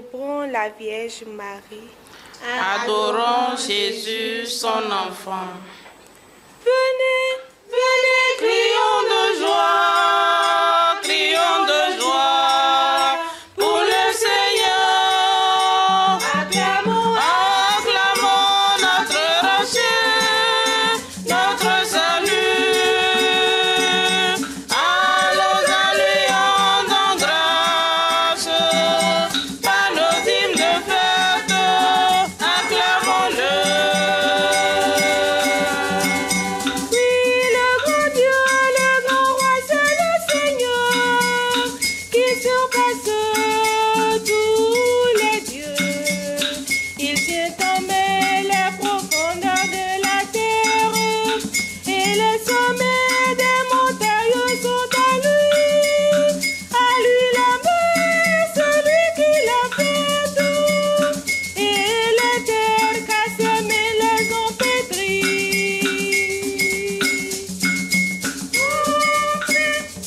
Célébrons la Vierge Marie. Adorons Jésus, son enfant. Venez, venez, Crions de joie pour le Seigneur. acclamons, Acclamons notre rocher, notre salut. Allons à lui rendant grâce par nos hymnes de fête. Acclamons-le. oui, le grand Dieu, le grand roi, c'est le Seigneur, qui surpasse tous les dieux. Il tient en main les profondeurs de la terre, et les sommets des montagnes sont à lui. À lui la main, celui qui l'a faite, et les terres qu'a semées les ont pétries.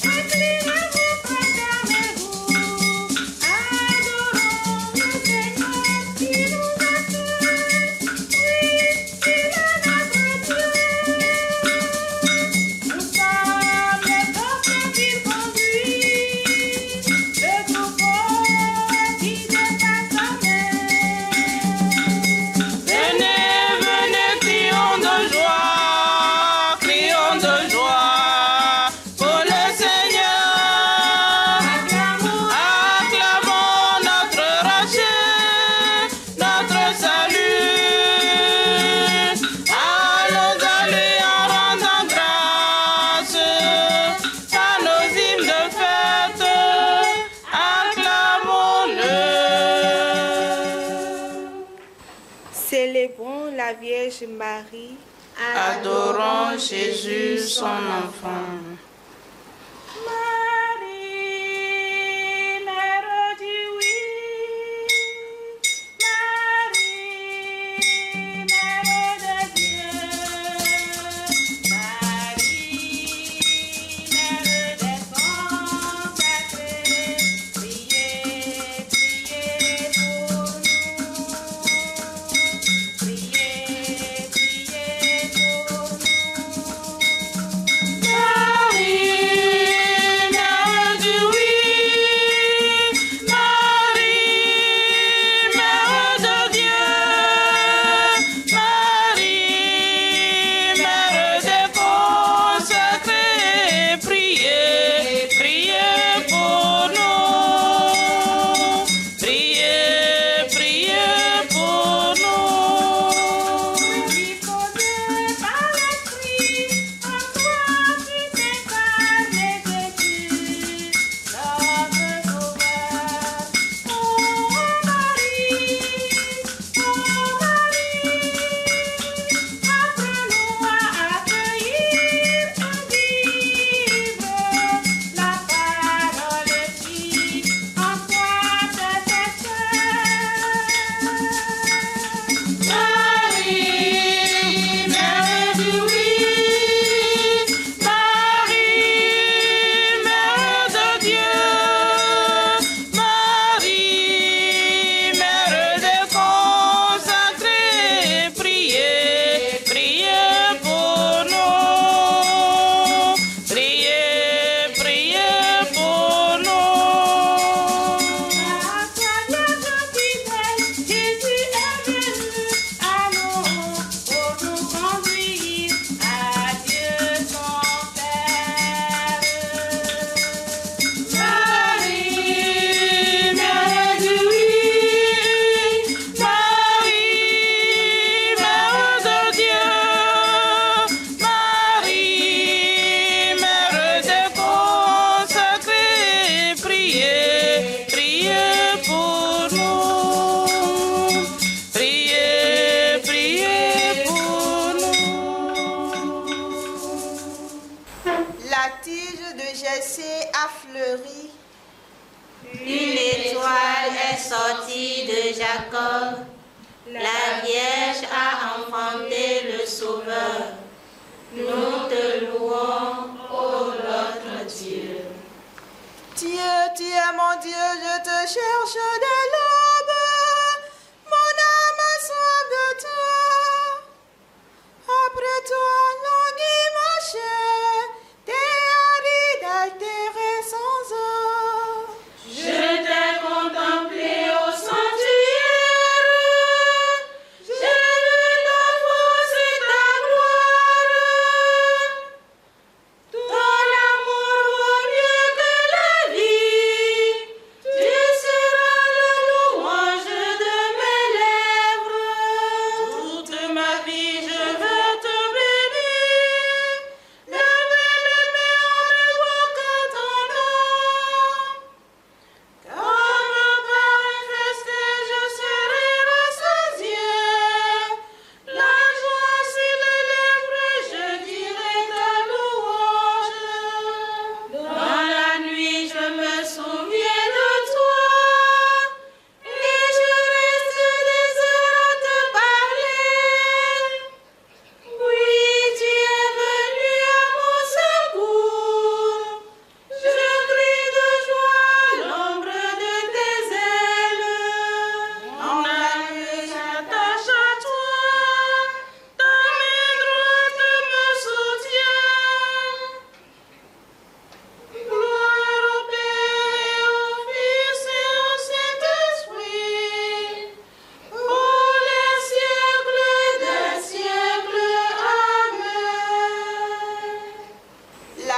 Inclinez-vous, prosternez-vous, adorons le Seigneur qui nous a fait. Oui, il est notre Dieu. Nous sommes les peuples qu'il conduit, le troupeau qui dépasse sa main. Venez, venez, crions de joie pour le Seigneur. Acclamons notre rocher, notre salut. Allons à lui en rendant grâce par nos hymnes de fête. Acclamons-le. Célébrons la Vierge Marie. Adorons Jésus, son enfant. Marie, Mère du oui. Marie, Mère de Dieu. Marie, Mère des consacrés. Priez, priez pour nous. Priez, priez pour nous. Une étoile est sortie de Jacob. La Vierge a enfanté le Sauveur. Nous te louons, ô notre Dieu. Dieu, tu es mon Dieu, je te cherche dès l'aube.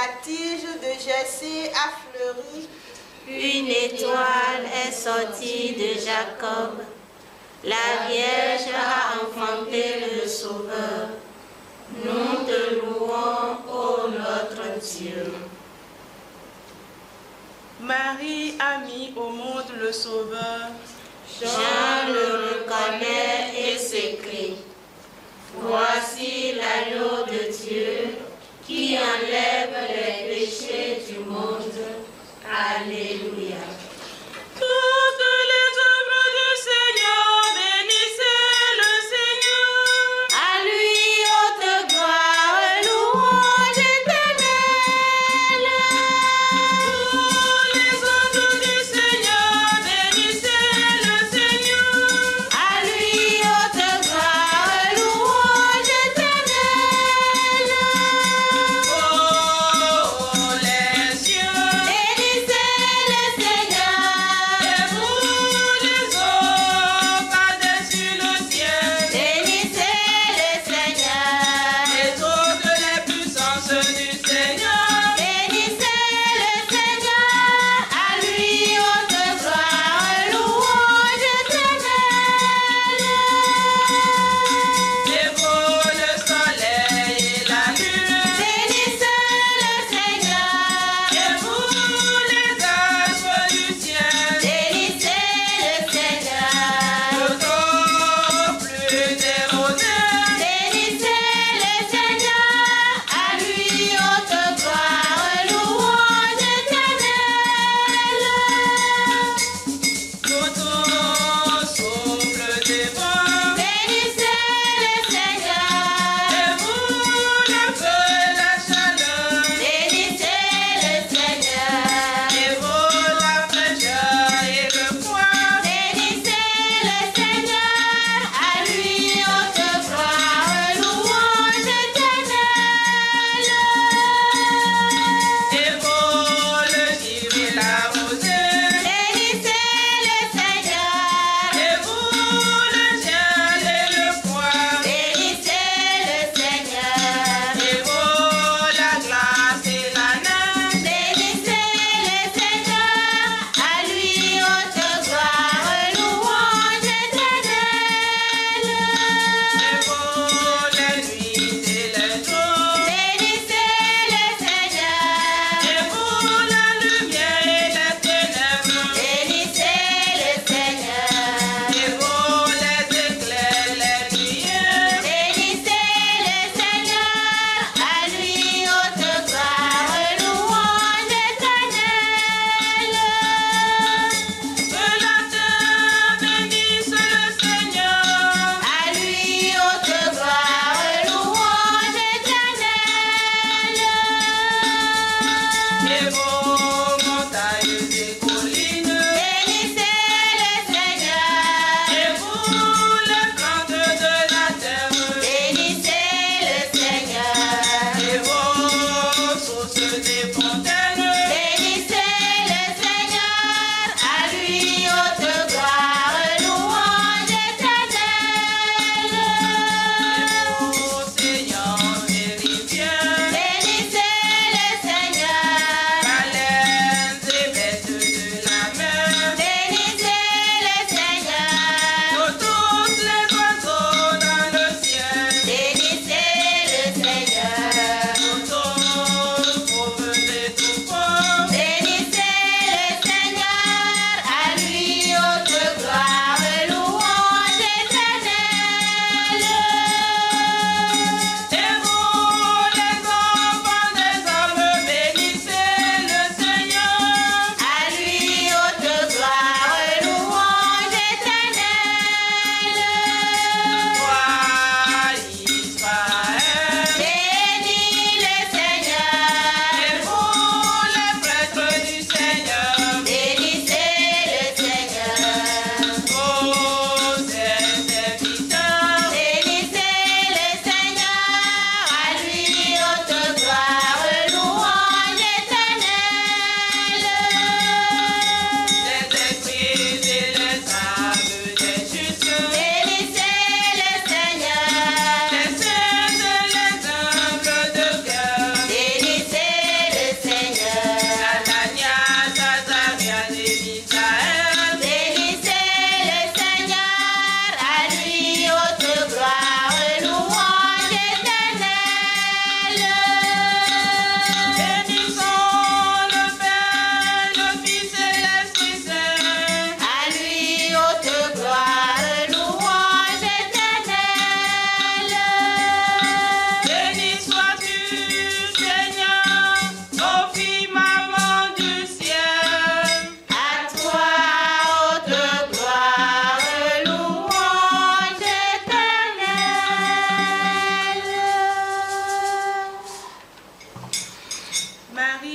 la tige de Jessé a fleuri. Une étoile est sortie de Jacob. La Vierge a enfanté le Sauveur. Nous te louons, ô notre Dieu. Marie a mis au monde le Sauveur. Jean le reconnaît et s'écrie: Voici l'agneau de Dieu qui enlève les péchés du monde. Alléluia. Toutes les œuvres du Seigneur, bénissez le Seigneur. À lui haute gloire, louange éternelle. Toutes les œuvres du Seigneur, bénissez le Seigneur. À lui haute gloire, louange éternelle. Oh, les cieux, Bénissez le Seigneur. et vous les eaux par-dessus le ciel, Bénissez le Seigneur. les eaux de la puissance du Seigneur. Bénissez le Seigneur. À lui haute gloire, louange éternelle. Et vous le soleil et la lune, Bénissez le Seigneur. et vous les astres du ciel, Bénissez le Seigneur. le temps plus érodé. Bénissez le Seigneur. À lui haute gloire, louange éternelle. Tout souffle des vents, Bénissez le Seigneur. et vous le feu et la chaleur, Bénissez le Seigneur. et vous la fraîcheur et le froid. Bénissez le Seigneur. À lui haute gloire, louange éternelle. Et vous le givre et la rosée, Bénissez le Seigneur. et vous le ciel et le froid, Bénissez le Seigneur. et vous la glace et la neige. Bénissez le Seigneur. À lui haute gloire, louange éternelle. Et vous les nuits et les jours, Bénissez le Seigneur. et vous la lumière et les ténèbres, Bénissez le Seigneur. et vous les éclairs, les nuées. Bénissez le Seigneur. À lui haute gloire, louange éternelle. Que la terre bénisse le Seigneur, À lui haute gloire, louange éternelle. et vos montagnes et collines, Bénissez le Seigneur. et vous les plantes de la terre, Bénissez le Seigneur. et vos sources des fontaines. Bénissez le Seigneur. À lui haute gloire, louange éternelle. Ô Seigneur, vérifiez, Bénissez le Seigneur. baleines et bêtes de la mer, Bénissez le Seigneur. de tous les oiseaux dans le ciel, Bénissez le Seigneur. de tous provenez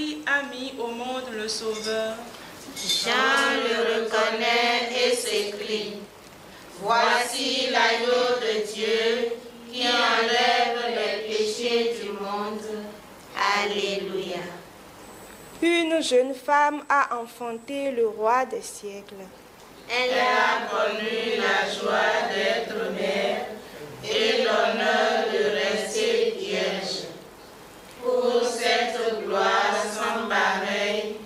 Marie a mis au monde le Sauveur. Jean le reconnaît et s'écrie. Voici l'agneau de Dieu qui enlève les péchés du monde. Alléluia. Une jeune femme a enfanté le roi des siècles. Elle a connu la joie d'être mère et l'honneur de rester vierge. Pour cette gloire sans pareil,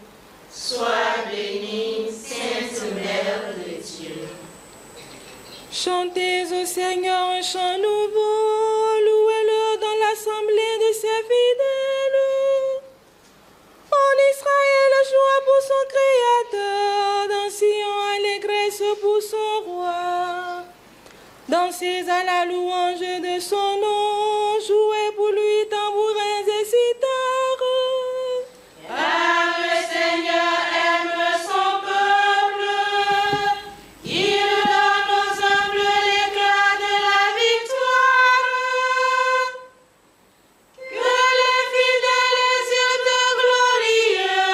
sois bénie, Sainte Mère de Dieu. Chantez au Seigneur un chant nouveau, louez-le dans l'assemblée de ses fidèles. En Israël, joie pour son Créateur, dans Sion, allégresse pour son roi. Dansez à la louange de son nom, jouez pour lui tambourins et citares. Car le Seigneur aime son peuple, il donne aux humbles l'éclat de la victoire. Que les fidèles exultent glorieux,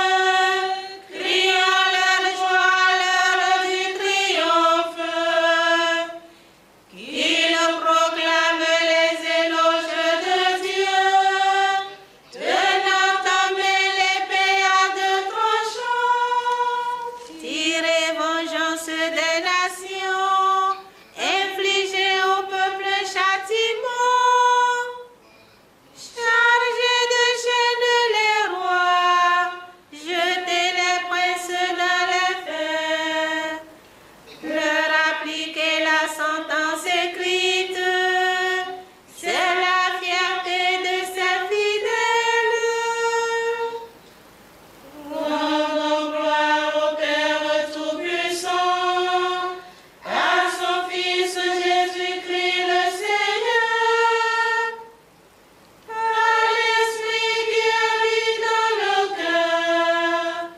criant leur joie, l'heure du triomphe. Qu'ils proclament les éloges de Dieu, tenant en main l'épée à deux tranchants. Tirez vengeance des nations, infligez au peuple châtiment. Chargez de chaînes les rois, jetez les princes dans les fers. Leur appliquer la sentence écrite, c'est la fierté de ses fidèles. Rendons gloire au Père Tout-Puissant, à son Fils Jésus-Christ le Seigneur, à l'Esprit qui habite dans nos cœurs,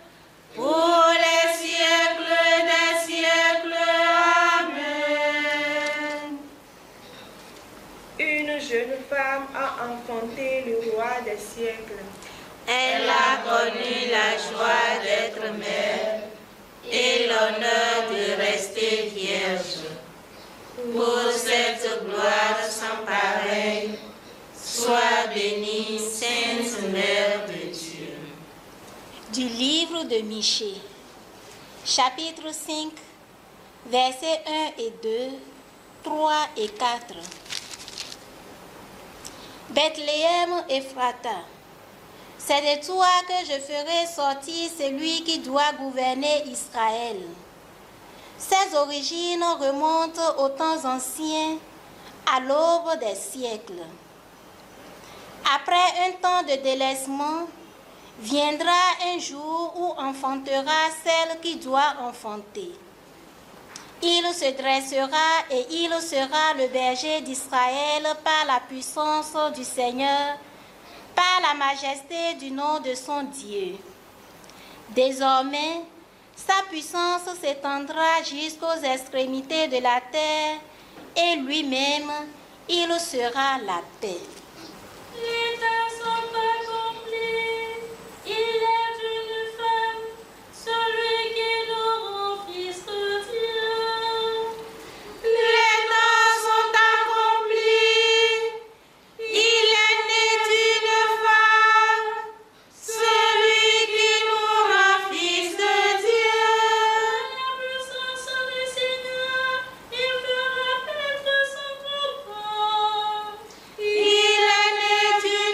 pour les siècles des siècles. Amen. Une jeune femme a enfanté le roi des siècles. Elle a connu la joie d'être mère et l'honneur de rester vierge. Pour cette gloire sans pareil, sois bénie, Sainte Mère de Dieu. Du livre de Michée, chapitre 5, versets 1 et 2, 3 et 4. Bethléem Ephrata, c'est de toi que je ferai sortir celui qui doit gouverner Israël. Ses origines remontent aux temps anciens, à l'aube des siècles. Après un temps de délaissement, viendra un jour où enfantera celle qui doit enfanter. Il se dressera et il sera le berger d'Israël par la puissance du Seigneur, par la majesté du nom de son Dieu. Désormais, sa puissance s'étendra jusqu'aux extrémités de la terre et lui-même, il sera la paix. Les temps sont accomplis, il est une femme, celui qui nous rend fils de Dieu. Les temps sont accomplis, il est né d'une femme, celui qui nous rend fils de Dieu. La puissance du Seigneur, il fera paître son troupeau. Il est né d'une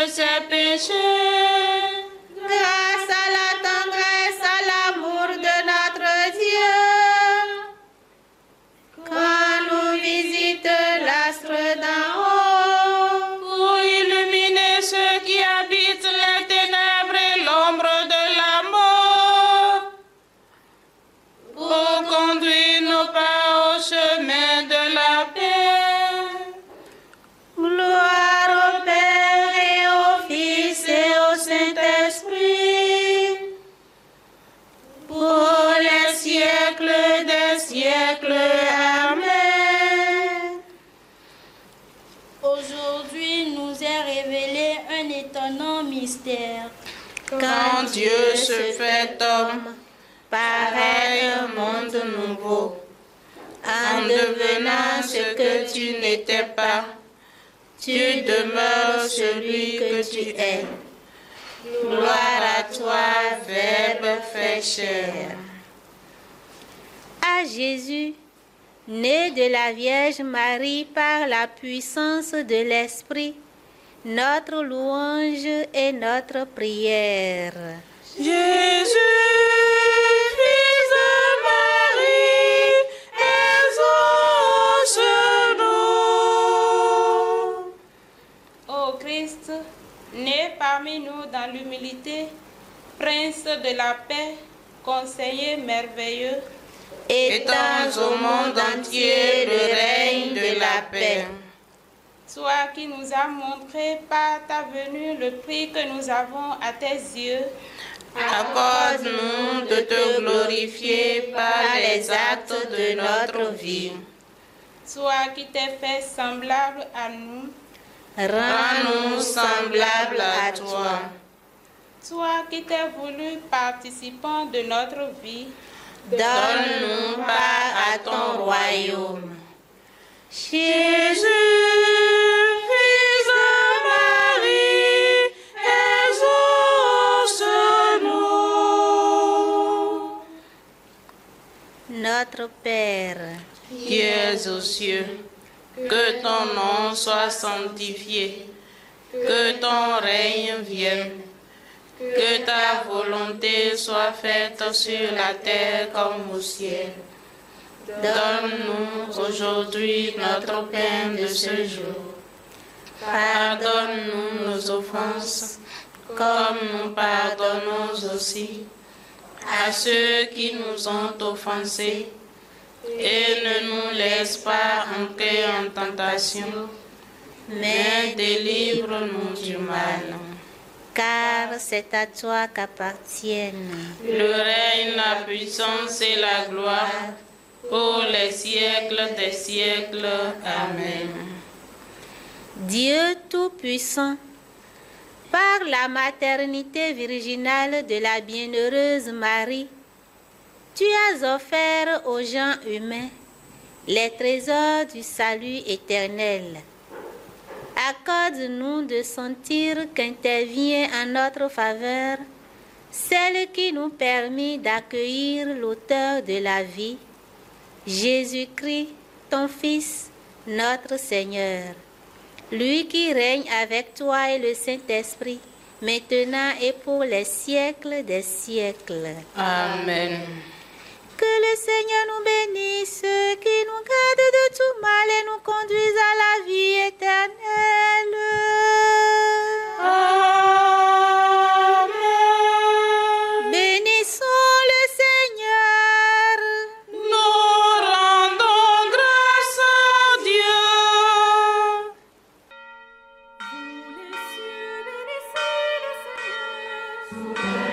ses péchés. Grâce à la tendresse, à l'amour de notre Dieu, quand nous visite l'astre d'en haut, Pour illuminer ceux qui habitent les ténèbres et l'ombre de la mort. Pour conduire nos pas au chemin de la paix. gloire au Père et au Fils et au Saint-Esprit, pour les siècles des siècles. Amen. Aujourd'hui nous est révélé un étonnant mystère. Quand Dieu se fait homme, paraît un monde nouveau, en devenant ce que tu n'étais pas, tu demeures celui que tu es. Gloire à toi, Verbe fait chair. À Jésus, né de la Vierge Marie par la puissance de l'Esprit, notre louange et notre prière. Jésus, fils de Marie, exauce-nous. Ô Christ, né parmi nous dans l'humilité, Prince de la paix, conseiller merveilleux, Étends au monde entier le règne de la paix. toi qui nous as montré par ta venue le prix que nous avons à tes yeux, Accorde-nous de te glorifier par les actes de notre vie. toi qui t'es fait semblable à nous, Rends-nous semblables à toi. toi qui t'es voulu participant de notre vie, Donne-nous part à ton royaume. Jésus, Fils de Marie, exauce-nous. notre Père, Qui es aux cieux, que ton nom soit sanctifié, que ton règne vienne, que ta volonté soit faite sur la terre comme au ciel. Donne-nous aujourd'hui notre pain de ce jour. Pardonne-nous nos offenses, comme nous pardonnons aussi à ceux qui nous ont offensés. Et ne nous laisse pas entrer en tentation, mais délivre-nous du mal. car c'est à toi qu'appartiennent Le règne, la puissance et la gloire pour les siècles des siècles. Amen. Dieu Tout-Puissant, par la maternité virginale de la bienheureuse Marie, tu as offert aux gens humains les trésors du salut éternel. Accorde-nous de sentir qu'intervient en notre faveur celle qui nous permet d'accueillir l'auteur de la vie, Jésus-Christ, ton Fils, notre Seigneur. Lui qui règne avec toi et le Saint-Esprit, maintenant et pour les siècles des siècles. Amen. Que le Seigneur nous bénisse, qui nous garde de tout mal et nous conduise à la vie éternelle. Amen. Bénissons le Seigneur. Nous rendons grâce à Dieu. Vous les cieux, bénissez le Seigneur.